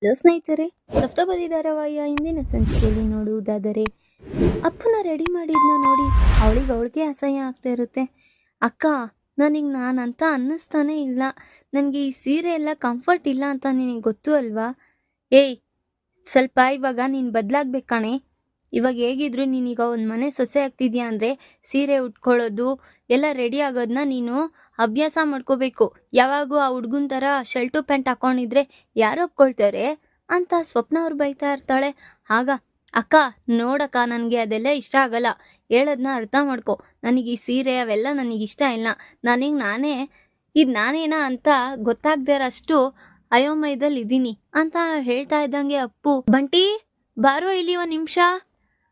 Hello ಸ್ನೇಹಿತರೆ, ಸಪ್ತಪದಿ ಧಾರಾವಾಹಿಯ ಹಿಂದಿನ ಸಂಚಿಕೆಯಲ್ಲಿ ನೋಡುವುದಾದರೆ ಅಪ್ಪನ ರೆಡಿ ಮಾಡಿದ್ನ ನೋಡಿ ಅವಳಿಗೆ ಅಸಹ್ಯ ಆಗ್ತಾ ಇರುತ್ತೆ. ಅಕ್ಕ, ನಾನಂತ ಅನ್ನಿಸ್ತಾನೆ ಇಲ್ಲ. ನನಗೆ ಈ ಸೀರೆ ಎಲ್ಲ ಕಂಫರ್ಟ್ ಇಲ್ಲ ಅಂತ ನಿನಗೆ ಗೊತ್ತು ಅಲ್ವಾ? ಏಯ್, ಸ್ವಲ್ಪ ಇವಾಗ ನೀನು ಬದಲಾಗ್ಬೇಕು ಕಣೆ. ಇವಾಗ ಹೇಗಿದ್ರು ನೀನೀಗ ಒಂದು ಮನೆ ಸೊಸೆ ಆಗ್ತಿದ್ಯಾ ಅಂದರೆ ಸೀರೆ ಉಟ್ಕೊಳ್ಳೋದು ಎಲ್ಲ ರೆಡಿ ಆಗೋದನ್ನ ನೀನು ಅಭ್ಯಾಸ ಮಾಡ್ಕೋಬೇಕು. ಯಾವಾಗೂ ಆ ಹುಡ್ಗನ ಥರ ಶರ್ಟು ಪ್ಯಾಂಟ್ ಹಾಕೊಂಡಿದ್ರೆ ಯಾರು ಒಪ್ಕೊಳ್ತಾರೆ ಅಂತ ಸ್ವಪ್ನ ಅವ್ರು ಬೈತಾ ಇರ್ತಾಳೆ. ಆಗ ಅಕ್ಕ ನೋಡಕ್ಕ, ನನಗೆ ಅದೆಲ್ಲ ಇಷ್ಟ ಆಗಲ್ಲ, ಹೇಳೋದನ್ನ ಅರ್ಥ ಮಾಡ್ಕೊ. ನನಗೆ ಈ ಸೀರೆ ಅವೆಲ್ಲ ನನಗಿಷ್ಟ ಇಲ್ಲ. ನಾನೇನಾ ಅಂತ ಗೊತ್ತಾಗದೇ ಇರೋಷ್ಟು ಅಯೋಮಯದಲ್ಲಿ ಇದ್ದೀನಿ ಅಂತ ಹೇಳ್ತಾ ಇದ್ದಂಗೆ ಅಪ್ಪು, ಬಂಟಿ ಬಾರೋ ಇಲ್ಲಿ ಒಂದು ನಿಮಿಷ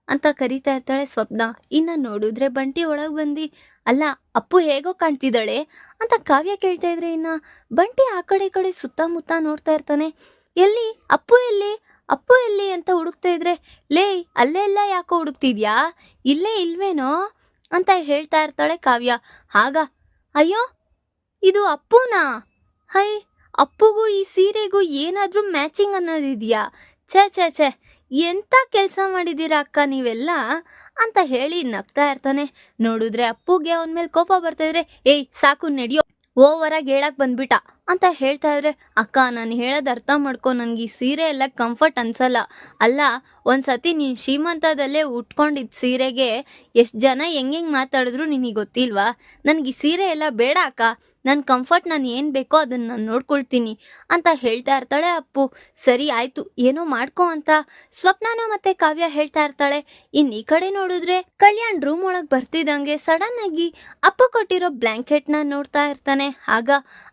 ಅಂತ ಕರೀತಾ ಇರ್ತಾಳೆ ಸ್ವಪ್ನ. ಇನ್ನು ನೋಡಿದ್ರೆ ಬಂಟಿ ಒಳಗೆ ಬಂದು, ಅಲ್ಲ ಅಪ್ಪು ಹೇಗೋ ಕಾಣ್ತಿದ್ದಾಳೆ ಅಂತ ಕಾವ್ಯ ಕೇಳ್ತಾ ಇದ್ರೆ ಇನ್ನು ಬಂಟಿ ಆ ಕಡೆ ಈ ಕಡೆ ಸುತ್ತಮುತ್ತ ನೋಡ್ತಾ ಇರ್ತಾನೆ. ಎಲ್ಲಿ ಅಪ್ಪು ಎಲ್ಲಿ ಅಂತ ಹುಡುಕ್ತಾ ಇದ್ರೆ, ಲೇ ಅಲ್ಲೆಲ್ಲ ಯಾಕೋ ಹುಡುಕ್ತಿದ್ಯಾ, ಇಲ್ಲೇ ಇಲ್ವೇನೋ ಅಂತ ಹೇಳ್ತಾ ಇರ್ತಾಳೆ ಕಾವ್ಯ. ಆಗ ಅಯ್ಯೋ ಇದು ಅಪ್ಪುನಾ? ಹೈ, ಅಪ್ಪುಗೂ ಈ ಸೀರೆಗೂ ಏನಾದ್ರೂ ಮ್ಯಾಚಿಂಗ್ ಅನ್ನೋದಿದ್ಯಾ? ಛೇ ಎಂತ ಕೆಲಸ ಮಾಡಿದ್ದೀರಾ ಅಕ್ಕ ನೀವೆಲ್ಲ ಅಂತ ಹೇಳಿ ನಗ್ತಾ ಇರ್ತಾನೆ. ನೋಡಿದ್ರೆ ಅಪ್ಪುಗೆ ಅವನ ಮೇಲೆ ಕೋಪ ಬರ್ತಾ ಇದ್ರೆ, ಏಯ್ ಸಾಕು ನಡಿಯೋ, ಓವರಾಗಿ ಹೇಳಕ್ ಬಂದ್ಬಿಟ್ಟ ಅಂತ ಹೇಳ್ತಾ ಇದ್ರೆ, ಅಕ್ಕ ನಾನು ಹೇಳೋದು ಅರ್ಥ ಮಾಡ್ಕೊ, ನನಗೆ ಈ ಸೀರೆ ಎಲ್ಲ ಕಂಫರ್ಟ್ ಅನ್ಸಲ್ಲ. ಅಲ್ಲ ಒಂದ್ಸತಿ ನೀನು ಶ್ರೀಮಂತದಲ್ಲೇ ಉಟ್ಕೊಂಡಿದ್ದ ಸೀರೆಗೆ ಎಷ್ಟು ಜನ ಹೆಂಗೆ ಮಾತಾಡಿದ್ರು ನಿನಗೆ ಗೊತ್ತಿಲ್ವಾ? ನನಗೆ ಈ ಸೀರೆ ಎಲ್ಲ ಬೇಡ ಅಕ್ಕ, ನನ್ನ ಕಂಫರ್ಟ್ ನಾನು ಏನು ಬೇಕೋ ಅದನ್ನು ನಾನು ನೋಡ್ಕೊಳ್ತೀನಿ ಅಂತ ಹೇಳ್ತಾ ಇರ್ತಾಳೆ ಅಪ್ಪು. ಸರಿ ಆಯಿತು, ಏನೋ ಮಾಡ್ಕೊ ಅಂತ ಸ್ವಪ್ನಾನು ಮತ್ತೆ ಕಾವ್ಯ ಹೇಳ್ತಾ ಇರ್ತಾಳೆ. ಇನ್ನು ಈ ಕಡೆ ನೋಡಿದ್ರೆ ಕಲ್ಯಾಣ್ ರೂಮ್ ಒಳಗೆ ಬರ್ತಿದ್ದಂಗೆ ಸಡನ್ ಆಗಿ ಅಪ್ಪ ಕೊಟ್ಟಿರೋ ಬ್ಲ್ಯಾಂಕೆಟ್ನ ನೋಡ್ತಾ ಇರ್ತಾನೆ. ಆಗ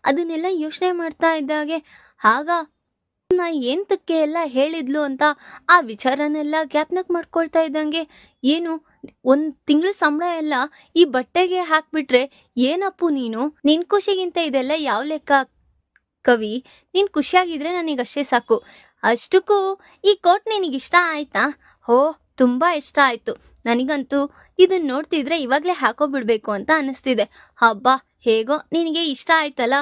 ಅದನ್ನೆಲ್ಲ ಯೋಚನೆ ಮಾಡ್ತಾ ಇದ್ದಾಗೆ ಆಗ ನಾ ಎಂತಕ್ಕೆ ಎಲ್ಲ ಹೇಳಿದ್ಲು ಅಂತ ಆ ವಿಚಾರನೆಲ್ಲ ಜ್ಞಾಪನಕ್ಕೆ ಮಾಡ್ಕೊಳ್ತಾ ಇದ್ದಂಗೆ, ಏನು 1 ತಿಂಗಳು ಸಂಬಳ ಎಲ್ಲ ಈ ಬಟ್ಟೆಗೆ ಹಾಕ್ಬಿಟ್ರೆ ಏನಪ್ಪು ನೀನು? ನಿನ್ ಖುಷಿಗಿಂತ ಇದೆಲ್ಲ ಯಾವ ಲೆಕ್ಕ ಕವಿ? ನೀನ್ ಖುಷಿಯಾಗಿದ್ರೆ ನನಗಷ್ಟೇ ಸಾಕು. ಅಷ್ಟಕ್ಕೂ ಈ ಕೋಟ್ ನಿನಗಿಷ್ಟ ಆಯ್ತಾ? ಹೋ, ತುಂಬಾ ಇಷ್ಟ ಆಯ್ತು. ನನಗಂತೂ ಇದನ್ನ ನೋಡ್ತಿದ್ರೆ ಇವಾಗ್ಲೇ ಹಾಕೋಬಿಡ್ಬೇಕು ಅಂತ ಅನಿಸ್ತಿದೆ. ಹಬ್ಬ, ಹೇಗೋ ನಿನಗೆ ಇಷ್ಟ ಆಯ್ತಲ್ಲ.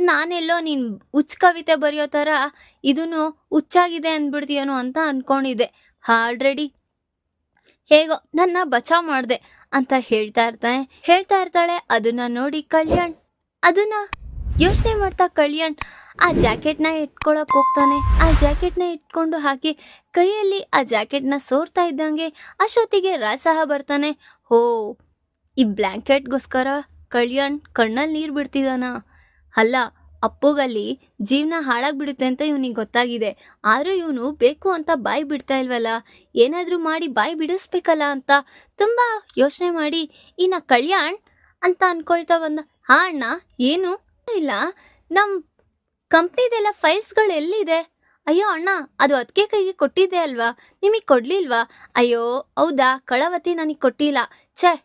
ನಾನೆಲ್ಲೋ ನೀನ್ ಹುಚ್ಚ ಕವಿತೆ ಬರೆಯೋ ಥರ ಇದನ್ನು ಹುಚ್ಚಾಗಿದೆ ಅಂದ್ಬಿಡ್ತೀಯನೋ ಅಂತ ಅನ್ಕೊಂಡಿದ್ದೆ. ಆಲ್ರೆಡಿ ಹೇಗೋ ನನ್ನ ಬಚಾವ್ ಮಾಡಿದೆ ಅಂತ ಹೇಳ್ತಾ ಇರ್ತಾಳೆ. ಅದನ್ನ ನೋಡಿ ಕಲ್ಯಾಣ್ ಅದನ್ನ ಯೋಚನೆ ಮಾಡ್ತಾ ಕಲ್ಯಾಣ್ ಆ ಜಾಕೆಟ್ನ ಇಟ್ಕೊಳಕ್ ಹೋಗ್ತಾನೆ. ಆ ಜಾಕೆಟ್ನ ಇಟ್ಕೊಂಡು ಹಾಕಿ ಕೈಯಲ್ಲಿ ಆ ಜಾಕೆಟ್ನ ಸೋರ್ತಾ ಇದ್ದಂಗೆ ಅಷ್ಟೊತ್ತಿಗೆ ರಾಜ್ ಸಹ ಬರ್ತಾನೆ. ಹೋ, ಈ ಬ್ಲ್ಯಾಂಕೆಟ್ಗೋಸ್ಕರ ಕಲ್ಯಾಣ್ ಕಣ್ಣಲ್ಲಿ ನೀರು ಬಿಡ್ತಿದ್ದಾನ? ಅಲ್ಲ, ಅಪ್ಪುಗಲ್ಲಿ ಜೀವನ ಹಾಳಾಗ್ಬಿಡುತ್ತೆ ಅಂತ ಇವನಿಗೆ ಗೊತ್ತಾಗಿದೆ. ಆದ್ರೂ ಇವನು ಬೇಕು ಅಂತ ಬಾಯಿ ಬಿಡ್ತಾ ಇಲ್ವಲ್ಲ, ಏನಾದ್ರೂ ಮಾಡಿ ಬಾಯಿ ಬಿಡಿಸ್ಬೇಕಲ್ಲ ಅಂತ ತುಂಬಾ ಯೋಚನೆ ಮಾಡಿ ಇನ್ನ ಕಲ್ಯಾಣ್ ಅಂತ ಅನ್ಕೊಳ್ತಾ ಬಂದ. ಹಾ ಅಣ್ಣ, ಏನು ಇಲ್ಲ, ನಮ್ ಕಂಪ್ನಿದೆಲ್ಲ ಫೈಲ್ಸ್ಗಳು ಎಲ್ಲಿದೆ? ಅಯ್ಯೋ ಅಣ್ಣ, ಅದು ಅದಕ್ಕೆ ಕೈಗೆ ಕೊಟ್ಟಿದ್ದೆ ಅಲ್ವಾ, ನಿಮಗೆ ಕೊಡ್ಲಿಲ್ವಾ? ಅಯ್ಯೋ ಹೌದಾ, ಕಳವತಿ ನನಗೆ ಕೊಟ್ಟಿಲ್ಲ.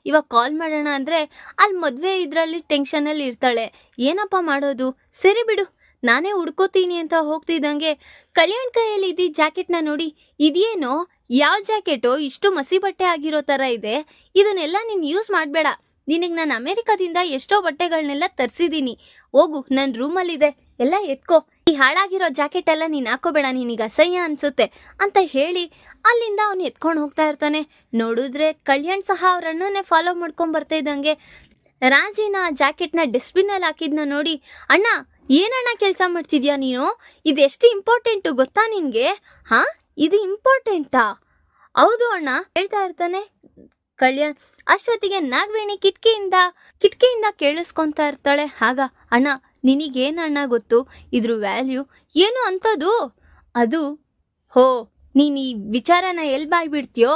ಇವಾಗ ಕಾಲ್ ಮಾಡೋಣ ಅಂದ್ರೆ ಅಲ್ಲಿ ಮದ್ವೆ ಇದ್ರಲ್ಲಿ ಟೆನ್ಷನಲ್ಲಿ ಇರ್ತಾಳೆ. ಏನಪ್ಪ ಮಾಡೋದು? ಸರಿ ಬಿಡು, ನಾನೇ ಹುಡ್ಕೋತೀನಿ ಅಂತ ಹೋಗ್ತಿದ್ದಂಗೆ ಕಲ್ಯಾಣ್ ಕೈಯಲ್ಲಿ ಇದ್ದ ಜಾಕೆಟ್ನ ನೋಡಿ, ಇದೇನೋ ಯಾವ ಜಾಕೆಟೋ ಇಷ್ಟು ಮಸಿ ಬಟ್ಟೆ ಆಗಿರೋ ತರ ಇದೆ, ಇದನ್ನೆಲ್ಲ ನೀನು ಯೂಸ್ ಮಾಡಬೇಡ. ನಿನಗೆ ನಾನು ಅಮೆರಿಕದಿಂದ ಎಷ್ಟೋ ಬಟ್ಟೆಗಳನ್ನೆಲ್ಲ ತರಿಸಿದ್ದೀನಿ, ಹೋಗು ನನ್ನ ರೂಮಲ್ಲಿದೆ, ಎಲ್ಲ ಎತ್ಕೋ. ಈ ಹಾಳಾಗಿರೋ ಜಾಕೆಟ್ ಎಲ್ಲ ನೀನು ಹಾಕೋಬೇಡ, ನಿನಗೆ ಅಸಹ್ಯ ಅನ್ಸುತ್ತೆ ಅಂತ ಹೇಳಿ ಅಲ್ಲಿಂದ ಅವನು ಎತ್ಕೊಂಡು ಹೋಗ್ತಾ ಇರ್ತಾನೆ. ನೋಡಿದ್ರೆ ಕಲ್ಯಾಣ್ ಸಹ ಅವ್ರಣ್ಣನೇ ಫಾಲೋ ಮಾಡ್ಕೊಂಡ್ ಬರ್ತಾ ಇದ್ದಂಗೆ ರಾಜಿನ ಜಾಕೆಟ್ನ ಡಸ್ಟ್ಬಿನ್ ಅಲ್ಲಿ ಹಾಕಿದ್ನ ನೋಡಿ, ಅಣ್ಣ ಏನಣ್ಣ ಕೆಲಸ ಮಾಡ್ತಿದ್ಯಾ ನೀನು? ಇದೆಷ್ಟು ಇಂಪಾರ್ಟೆಂಟು ಗೊತ್ತಾ ನಿನ್ಗೆ? ಹಾ, ಇದು ಇಂಪಾರ್ಟೆಂಟಾ? ಹೌದು ಅಣ್ಣ ಹೇಳ್ತಾ ಇರ್ತಾನೆ ಕಲ್ಯಾಣ್. ಅಷ್ಟೊತ್ತಿಗೆ ನಾಗವೇಣಿ ಕಿಟಕಿಯಿಂದ ಕೇಳಿಸ್ಕೊಂತಾ ಇರ್ತಾಳೆ. ಆಗ ಅಣ್ಣ, ನಿನಗೇನಣ್ಣ ಗೊತ್ತು ಇದ್ರ ವ್ಯಾಲ್ಯೂ ಏನು ಅಂತದು? ಅದು ಹೋ, ನೀನ್ ಈ ವಿಚಾರನ ಎಲ್ಲಿ ಬಾಯ್ ಬಿಡ್ತೀಯೋ?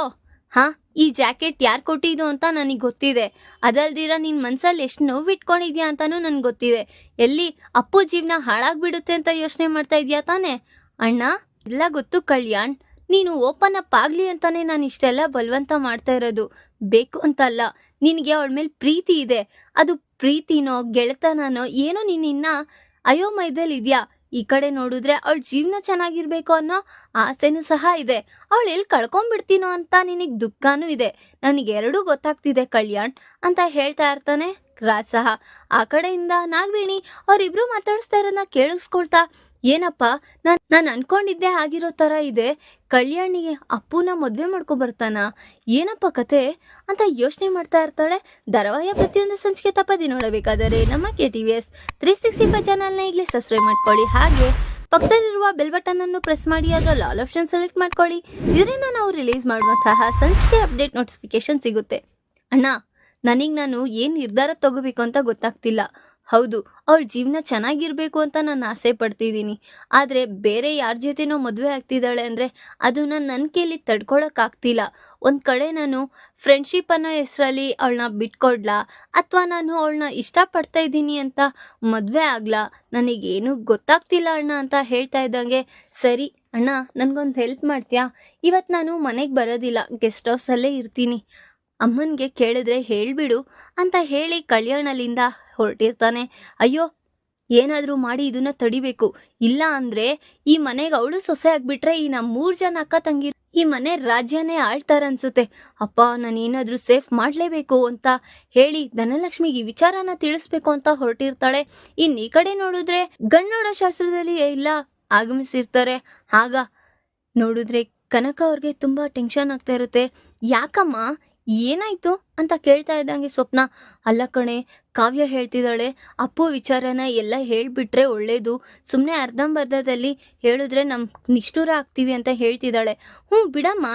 ಹಾ, ಈ ಜಾಕೆಟ್ ಯಾರು ಕೊಟ್ಟಿದ್ದು ಅಂತ ನನಗೆ ಗೊತ್ತಿದೆ. ಅದಲ್ದಿರ ನಿನ್ ಮನ್ಸಲ್ಲಿ ಎಷ್ಟು ನೋವು ಇಟ್ಕೊಂಡಿದ್ಯಾ ಅಂತಾನು ನನ್ಗೆ ಗೊತ್ತಿದೆ. ಎಲ್ಲಿ ಅಪ್ಪು ಜೀವನ ಹಾಳಾಗ್ಬಿಡುತ್ತೆ ಅಂತ ಯೋಚನೆ ಮಾಡ್ತಾ ಇದ್ಯಾ ತಾನೆ? ಅಣ್ಣ ಎಲ್ಲ ಗೊತ್ತು ಕಲ್ಯಾಣ್, ನೀನು ಓಪನ್ ಅಪ್ ಆಗ್ಲಿ ಅಂತಾನೆ ನಾನು ಇಷ್ಟೆಲ್ಲ ಬಲವಂತ ಮಾಡ್ತಾ ಇರೋದು, ಬೇಕು ಅಂತಲ್ಲ. ನಿನಗೆ ಅವಳ ಮೇಲೆ ಪ್ರೀತಿ ಇದೆ, ಅದು ಪ್ರೀತಿನೋ ಗೆಳೆತನನೋ ಏನೋ ನೀನಿನ್ನ ಅಯೋಮಯದಲ್ಲಿ ಇದೆಯಾ. ಈ ಕಡೆ ನೋಡಿದ್ರೆ ಅವಳ ಜೀವನ ಚೆನ್ನಾಗಿರ್ಬೇಕು ಅನ್ನೋ ಆಸೆನೂ ಸಹ ಇದೆ. ಅವಳು ಎಲ್ಲಿ ಕಳ್ಕೊಂಡ್ಬಿಡ್ತೀನೋ ಅಂತ ನಿನಗೆ ದುಃಖನೂ ಇದೆ. ನನಗೆರಡೂ ಗೊತ್ತಾಗ್ತಿದೆ ಕಲ್ಯಾಣ್ ಅಂತ ಹೇಳ್ತಾ ಇರ್ತಾನೆ ರಾಜ್ ಸಹ. ಆ ಕಡೆಯಿಂದ ನಾಗವೇಣಿ ಅವರಿಬ್ರು ಮಾತಾಡಿಸ್ತಾ ಇರೋದನ್ನ ಕೇಳಿಸ್ಕೊಳ್ತಾ, ಏನಪ್ಪ, ನಾನು ಅನ್ಕೊಂಡಿದ್ದೆ ಆಗಿರೋ ತರ ಇದೆ. ಕಲ್ಯಾಣಿಗೆ ಅಪ್ಪುನ ಮದ್ವೆ ಮಾಡ್ಕೊ ಬರ್ತಾನ, ಏನಪ್ಪ ಕತೆ ಅಂತ ಯೋಚನೆ ಮಾಡ್ತಾ ಇರ್ತಾಳೆ. ಧಾರಾವಾಹಿಯ ಪ್ರತಿಯೊಂದು ಸಂಚಿಕೆ ತಪ್ಪದಿ ನೋಡಬೇಕಾದರೆ ನಮ್ಮ KTVS 365 ಚಾನಲ್ನ ಈಗಲೇ ಸಬ್ಸ್ಕ್ರೈಬ್ ಮಾಡ್ಕೊಳ್ಳಿ. ಹಾಗೆ ಪಕ್ಕದಲ್ಲಿರುವ ಬೆಲ್ ಬಟನ್ ಅನ್ನು ಪ್ರೆಸ್ ಮಾಡಿ ಅದರಲ್ಲಿ ಆಲ್ ಆಪ್ಷನ್ ಸೆಲೆಕ್ಟ್ ಮಾಡ್ಕೊಳ್ಳಿ. ಇದರಿಂದ ನಾವು ರಿಲೀಸ್ ಮಾಡುವಂತಹ ಸಂಚಿಕೆ ಅಪ್ಡೇಟ್ ನೋಟಿಫಿಕೇಶನ್ ಸಿಗುತ್ತೆ. ಅಣ್ಣ, ನಾನು ಏನ್ ನಿರ್ಧಾರ ತಗೋಬೇಕು ಅಂತ ಗೊತ್ತಾಗ್ತಿಲ್ಲ. ಹೌದು, ಅವಳ ಜೀವನ ಚೆನ್ನಾಗಿರ್ಬೇಕು ಅಂತ ನಾನು ಆಸೆ ಪಡ್ತಿದ್ದೀನಿ. ಆದ್ರೆ ಬೇರೆ ಯಾರ ಜೊತೆನೋ ಮದುವೆ ಆಗ್ತಿದ್ದಾಳೆ ಅಂದ್ರೆ ಅದನ್ನ ನನ್ನ ಕೈಲಿ ತಡ್ಕೊಳಕ್ ಆಗ್ತಿಲ್ಲ. ಒಂದ್ ಕಡೆ ನಾನು ಫ್ರೆಂಡ್ಶಿಪ್ ಅನ್ನೋ ಹೆಸರಲ್ಲಿ ಅವಳನ್ನ ಬಿಟ್ಕೊಡ್ಲಾ, ಅಥವಾ ನಾನು ಅವಳನ್ನ ಇಷ್ಟಪಡ್ತಾ ಇದ್ದೀನಿ ಅಂತ ಮದುವೆ ಆಗ್ಲಾ, ನನಗೇನು ಗೊತ್ತಾಗ್ತಿಲ್ಲ ಅಣ್ಣ ಅಂತ ಹೇಳ್ತಾ ಇದ್ದಂಗೆ, ಸರಿ ಅಣ್ಣ, ನನ್ಗೊಂದು ಹೆಲ್ಪ್ ಮಾಡ್ತೀಯಾ? ಇವತ್ತು ನಾನು ಮನೆಗೆ ಬರೋದಿಲ್ಲ, ಗೆಸ್ಟ್ ಹೌಸಲ್ಲೇ ಇರ್ತೀನಿ. ಅಮ್ಮನ್ಗೆ ಕೇಳಿದ್ರೆ ಹೇಳ್ಬಿಡು ಅಂತ ಹೇಳಿ ಕಲ್ಯಾಣ್ ಅಲ್ಲಿಂದ ಹೊರಟಿರ್ತಾನೆ. ಅಯ್ಯೋ, ಏನಾದ್ರೂ ಮಾಡಿ ಇದನ್ನ ತಡಿಬೇಕು, ಇಲ್ಲ ಅಂದ್ರೆ ಈ ಮನೆಗೆ ಅವಳು ಸೊಸೆ ಆಗ್ಬಿಟ್ರೆ ಈ ನಮ್ಮ 3 ಜನ ಅಕ್ಕ ತಂಗಿ ಈ ಮನೆ ರಾಜ್ಯನೇ ಆಳ್ತಾರನ್ಸುತ್ತೆ. ಅಪ್ಪ, ನಾನು ಏನಾದ್ರೂ ಸೇಫ್ ಮಾಡ್ಲೇಬೇಕು ಅಂತ ಹೇಳಿ ಧನಲಕ್ಷ್ಮಿಗೆ ಈ ವಿಚಾರನ ತಿಳಿಸ್ಬೇಕು ಅಂತ ಹೊರಟಿರ್ತಾಳೆ. ಇನ್ ಈ ಕಡೆ ನೋಡಿದ್ರೆ ಗಂಡೋಡ ಶಾಸ್ತ್ರದಲ್ಲಿ ಎಲ್ಲ ಆಗಮಿಸಿರ್ತಾರೆ. ಆಗ ನೋಡಿದ್ರೆ ಕನಕ ಅವ್ರಿಗೆ ತುಂಬಾ ಟೆನ್ಷನ್ ಆಗ್ತಾ ಇರುತ್ತೆ. ಯಾಕಮ್ಮ, ಏನಾಯ್ತು ಅಂತ ಕೇಳ್ತಾ ಇದ್ದಂಗೆ ಸ್ವಪ್ನ, ಅಲ್ಲ ಕಣೆ, ಕಾವ್ಯ ಹೇಳ್ತಿದ್ದಾಳೆ ಅಪ್ಪು ವಿಚಾರನ ಎಲ್ಲ ಹೇಳ್ಬಿಟ್ರೆ ಒಳ್ಳೇದು, ಸುಮ್ಮನೆ ಅರ್ಧಂಬರ್ಧದಲ್ಲಿ ಹೇಳಿದ್ರೆ ನಮ್ ನಿಷ್ಠುರ ಆಗ್ತೀವಿ ಅಂತ ಹೇಳ್ತಿದ್ದಾಳೆ. ಬಿಡಮ್ಮ,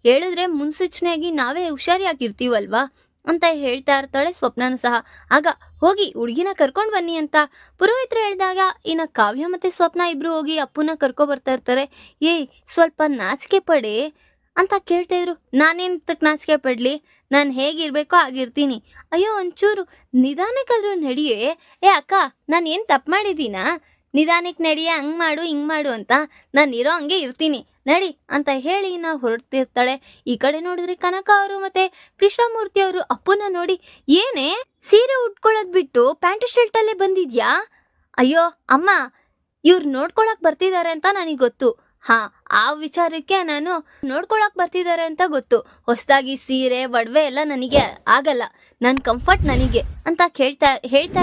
ಹೇಳಿದ್ರೆ ಮುನ್ಸೂಚನೆಯಾಗಿ ನಾವೇ ಹುಷಾರಿಯಾಗಿರ್ತೀವಲ್ವಾ ಅಂತ ಹೇಳ್ತಾ ಇರ್ತಾಳೆ ಸ್ವಪ್ನನು ಸಹ. ಆಗ ಹೋಗಿ ಹುಡುಗಿನ ಕರ್ಕೊಂಡ್ ಬನ್ನಿ ಅಂತ ಪುರೋಹಿತರು ಹೇಳಿದಾಗ ಇನ್ನ ಕಾವ್ಯ ಮತ್ತೆ ಸ್ವಪ್ನ ಇಬ್ರು ಹೋಗಿ ಅಪ್ಪುನ ಕರ್ಕೊ ಬರ್ತಾ ಇರ್ತಾರೆ. ಸ್ವಲ್ಪ ನಾಚಿಕೆ ಪಡೆ ಅಂತ ಕೇಳ್ತಾ ಇದ್ರು. ನಾನೇನ್ ನಾಚಿಕೆ ಪಡ್ಲಿ, ನಾನು ಹೇಗಿರ್ಬೇಕೋ ಆಗಿರ್ತೀನಿ. ಅಯ್ಯೋ, ಒಂಚೂರು ನಿಧಾನಕ್ಕಾದ್ರೂ ನಡಿಯೇ. ಅಕ್ಕ, ನಾನು ಏನ್ ತಪ್ಪು ಮಾಡಿದೀನಾ? ನಿಧಾನಕ್ಕೆ ನಡಿಯೇ, ಹಂಗ್ ಮಾಡು ಹಿಂಗ್ ಮಾಡು ಅಂತ ನಾನು ಇರೋ ಹಂಗೆ ಇರ್ತೀನಿ, ನಡಿ ಅಂತ ಹೇಳಿ ನಾ ಹೊರಡ್ತಿರ್ತಾಳೆ. ಈ ಕಡೆ ನೋಡಿದ್ರೆ ಕನಕ ಅವರು ಮತ್ತೆ ಕೃಷ್ಣಮೂರ್ತಿ ಅವರು ಅಪ್ಪನ ನೋಡಿ, ಏನೇ ಸೀರೆ ಉಟ್ಕೊಳ್ಳೋದ್ ಬಿಟ್ಟು ಪ್ಯಾಂಟ್ ಶರ್ಟ್ ಅಲ್ಲೇ ಬಂದಿದ್ಯಾ? ಅಯ್ಯೋ ಅಮ್ಮ, ಇವ್ರು ನೋಡ್ಕೊಳಕ್ ಬರ್ತಿದ್ದಾರೆ ಅಂತ ನನಗೆ ಗೊತ್ತು. ಆ ವಿಚಾರಕ್ಕೆ ನಾನು ನೋಡ್ಕೊಳಕ್ ಬರ್ತಿದ್ದಾರೆ ಅಂತ ಗೊತ್ತು. ಹೊಸದಾಗಿ ಸೀರೆ ಒಡವೆ ಎಲ್ಲ ನನಗೆ ಆಗಲ್ಲ, ನನ್ ಕಂಫರ್ಟ್ ನನಗೆ ಅಂತ ಹೇಳ್ತಾ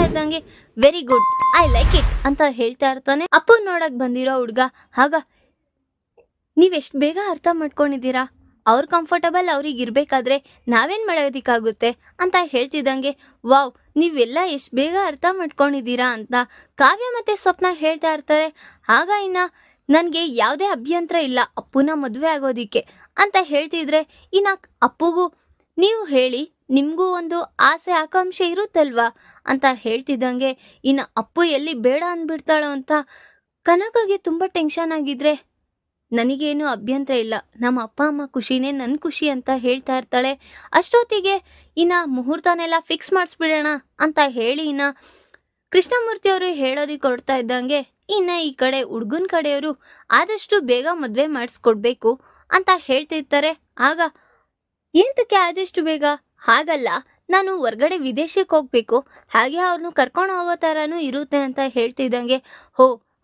ಇದ್ದಂಗೆ, very good, I like it ಅಂತ ಹೇಳ್ತಾ ಇರ್ತಾನೆ. ಅಪ್ಪು ನೋಡಕ್ ಬಂದಿರೋ ಹುಡ್ಗ, ಆಗ ನೀವೆಷ್ಟು ಬೇಗ ಅರ್ಥ ಮಾಡ್ಕೊಂಡಿದ್ದೀರಾ, ಅವ್ರ ಕಂಫರ್ಟಬಲ್ ಅವ್ರಿಗೆ ಇರ್ಬೇಕಾದ್ರೆ ನಾವೇನ್ ಮಾಡೋದಿಕ್ಕಾಗುತ್ತೆ ಅಂತ ಹೇಳ್ತಿದ್ದಂಗೆ, ವಾವ್, ನೀವೆಲ್ಲ ಎಷ್ಟು ಬೇಗ ಅರ್ಥ ಮಾಡ್ಕೊಂಡಿದ್ದೀರಾ ಅಂತ ಕಾವ್ಯ ಮತ್ತೆ ಸ್ವಪ್ನ ಹೇಳ್ತಾ ಇರ್ತಾರೆ. ಆಗ ಇನ್ನ ನನ್ಗೆ ಯಾವುದೇ ಅಭ್ಯಂತರ ಇಲ್ಲ ಅಪ್ಪುನ ಮದುವೆ ಆಗೋದಿಕ್ಕೆ ಅಂತ ಹೇಳ್ತಿದ್ರೆ, ಇನ್ನ ಅಪ್ಪುಗೂ ನೀವು ಹೇಳಿ, ನಿಮ್ಗೂ ಒಂದು ಆಸೆ ಆಕಾಂಕ್ಷೆ ಇರುತ್ತಲ್ವಾ ಅಂತ ಹೇಳ್ತಿದ್ದಂಗೆ, ಇನ್ನ ಅಪ್ಪು ಎಲ್ಲಿ ಬೇಡ ಅಂದ್ಬಿಡ್ತಾಳೋ ಅಂತ ಕನಕಗೆ ತುಂಬಾ ಟೆನ್ಷನ್ ಆಗಿದ್ರೆ, ನನಗೇನು ಅಭ್ಯಂತರ ಇಲ್ಲ, ನಮ್ಮ ಅಪ್ಪ ಅಮ್ಮ ಖುಷಿನೇ ನನ್ನ ಖುಷಿ ಅಂತ ಹೇಳ್ತಾ ಇರ್ತಾಳೆ. ಅಷ್ಟೊತ್ತಿಗೆ ಇನ್ನ ಮುಹೂರ್ತನೆಲ್ಲ ಫಿಕ್ಸ್ ಮಾಡಿಸ್ಬಿಡೋಣ ಅಂತ ಹೇಳಿ ಇನ್ನ ಕೃಷ್ಣಮೂರ್ತಿ ಅವರು ಹೇಳೋದಿಕ್ಕೆ ಹೊರಡ್ತಾ ಇದ್ದಂಗೆ, ಇನ್ನ ಈ ಕಡೆ ಹುಡ್ಗನ್ ಕಡೆಯವರು ಆದಷ್ಟು ಬೇಗ ಮದ್ವೆ ಮಾಡಿಸ್ಕೊಡ್ಬೇಕು ಅಂತ ಹೇಳ್ತಿರ್ತಾರೆ. ಆಗ ಎಂತಕ್ಕೆ ಆದಷ್ಟು ಬೇಗ? ಹಾಗಲ್ಲ, ನಾನು ಹೊರ್ಗಡೆ ವಿದೇಶಕ್ಕೆ ಹೋಗ್ಬೇಕು, ಹಾಗೆ ಅವ್ರನ್ನು ಕರ್ಕೊಂಡು ಹೋಗೋ ತರಾನು ಇರುತ್ತೆ ಅಂತ ಹೇಳ್ತಿದ್ದಂಗೆ,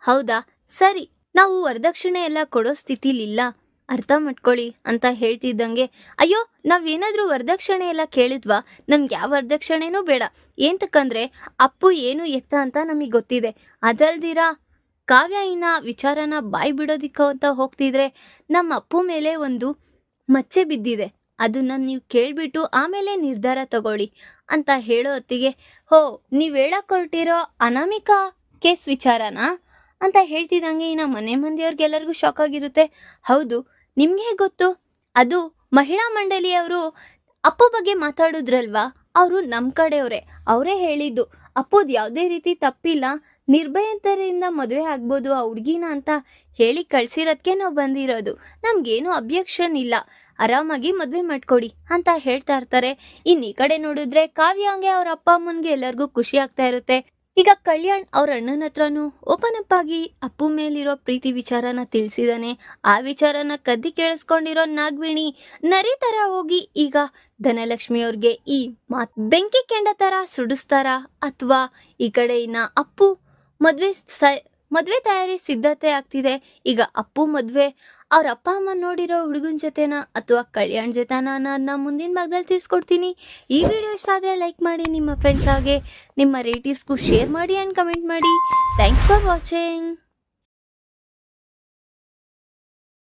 ಹೌದಾ, ಸರಿ, ನಾವು ವರದಕ್ಷಿಣೆ ಎಲ್ಲ ಕೊಡೋ ಸ್ಥಿತಿಲಿಲ್ಲ, ಅರ್ಥ ಮಾಡ್ಕೊಳ್ಳಿ ಅಂತ ಹೇಳ್ತಿದ್ದಂಗೆ, ಅಯ್ಯೋ, ನಾವೇನಾದ್ರೂ ವರದಕ್ಷಿಣೆ ಎಲ್ಲ ಕೇಳಿದ್ವಾ? ನಮ್ಗೆ ಯಾವ ವರದಕ್ಷಿಣೆನೂ ಬೇಡ. ಏಂತಕ್ಕಂದ್ರೆ ಅಪ್ಪು ಏನು ಎತ್ತ ಅಂತ ನಮಗ್ ಗೊತ್ತಿದೆ. ಅದಲ್ದಿರಾ ಕಾವ್ಯ ಇನ್ನ ವಿಚಾರನ ಬಾಯಿ ಬಿಡೋದಿಕ್ಕ ಅಂತ ಹೋಗ್ತಿದ್ರೆ ನಮ್ಮ ಅಪ್ಪು ಮೇಲೆ ಒಂದು ಮಚ್ಚೆ ಬಿದ್ದಿದೆ, ಅದನ್ನ ನೀವು ಕೇಳ್ಬಿಟ್ಟು ಆಮೇಲೆ ನಿರ್ಧಾರ ತಗೊಳ್ಳಿ ಅಂತ ಹೇಳೋ ಹೊತ್ತಿಗೆ, ನೀವ್ ಹೇಳಕ್ ಹೊರಟಿರೋ ಅನಾಮಿಕಾ ಕೇಸ್ ವಿಚಾರನಾ ಅಂತ ಹೇಳ್ತಿದ್ದಂಗೆ ಇನ್ನ ಮನೆ ಮಂದಿಯವ್ರಿಗೆಲ್ಲರಿಗೂ ಶಾಕ್ ಆಗಿರುತ್ತೆ. ಹೌದು, ನಿಮ್ಗೆ ಗೊತ್ತು? ಅದು ಮಹಿಳಾ ಮಂಡಳಿಯವರು ಅಪ್ಪು ಬಗ್ಗೆ ಮಾತಾಡುದ್ರಲ್ವಾ, ಅವರು ನಮ್ ಕಡೆಯವ್ರೆ, ಅವರೇ ಹೇಳಿದ್ದು ಅಪ್ಪುದ್ ಯಾವುದೇ ರೀತಿ ತಪ್ಪಿಲ್ಲ, ನಿರ್ಭಯತೆಯಿಂದ ಮದುವೆ ಆಗ್ಬೋದು ಆ ಹುಡ್ಗಿನ ಅಂತ ಹೇಳಿ ಕಳ್ಸಿರೋದಕ್ಕೆ ನಾವು ಬಂದಿರೋದು, ನಮ್ಗೇನು ಅಬ್ಜೆಕ್ಷನ್ ಇಲ್ಲ, ಆರಾಮಾಗಿ ಮದ್ವೆ ಮಾಡ್ಕೊಡಿ ಅಂತ ಹೇಳ್ತಾ ಇರ್ತಾರೆ. ಇನ್ ಈ ಕಡೆ ನೋಡಿದ್ರೆ ಕಾವ್ಯಂಗೆ ಅವ್ರ ಅಪ್ಪ ಅಮ್ಮನ್ಗೆ ಎಲ್ಲರಿಗೂ ಖುಷಿ ಆಗ್ತಾ ಇರುತ್ತೆ. ಈಗ ಕಲ್ಯಾಣ್ ಅವ್ರ ಅಣ್ಣನ ಹತ್ರನು ಓಪನ್ ಅಪ್ ಆಗಿ ಅಪ್ಪು ಮೇಲಿರೋ ಪ್ರೀತಿ ವಿಚಾರನ ತಿಳಿಸಿದಾನೆ. ಆ ವಿಚಾರನ ಕದ್ದಿ ಕೇಳಿಸ್ಕೊಂಡಿರೋ ನಾಗವೇಣಿ ನರಿ ತರ ಹೋಗಿ ಈಗ ಧನಲಕ್ಷ್ಮಿ ಅವ್ರಿಗೆ ಈ ಬೆಂಕಿ ಕೆಂಡ ತರ ಸುಡಿಸ್ತಾರ, ಅಥವಾ ಈ ಕಡೆ ಇನ್ನ ಅಪ್ಪು ಮದ್ವೆ ತಯಾರಿ ಸಿದ್ಧತೆ ಆಗ್ತಿದೆ. ಈಗ ಅಪ್ಪು ಮದ್ವೆ ಅವ್ರ ಅಪ್ಪ ಅಮ್ಮ ನೋಡಿರೋ ಹುಡುಗನ ಜೊತೆನಾ ಅಥವಾ ಕಲ್ಯಾಣ್ ಜೊತೆನಾ ಅನ್ನೋದನ್ನ ಮುಂದಿನ ಭಾಗದಲ್ಲಿ ತಿಳಿಸ್ಕೊಡ್ತೀನಿ. ಈ ವಿಡಿಯೋ ಇಷ್ಟ ಆದರೆ ಲೈಕ್ ಮಾಡಿ, ನಿಮ್ಮ ಫ್ರೆಂಡ್ಸ್ ಹಾಗೆ ನಿಮ್ಮ ರಿಲೇಟಿವ್ಸ್ಗೂ ಶೇರ್ ಮಾಡಿ ಆ್ಯಂಡ್ ಕಮೆಂಟ್ ಮಾಡಿ. Thanks for watching.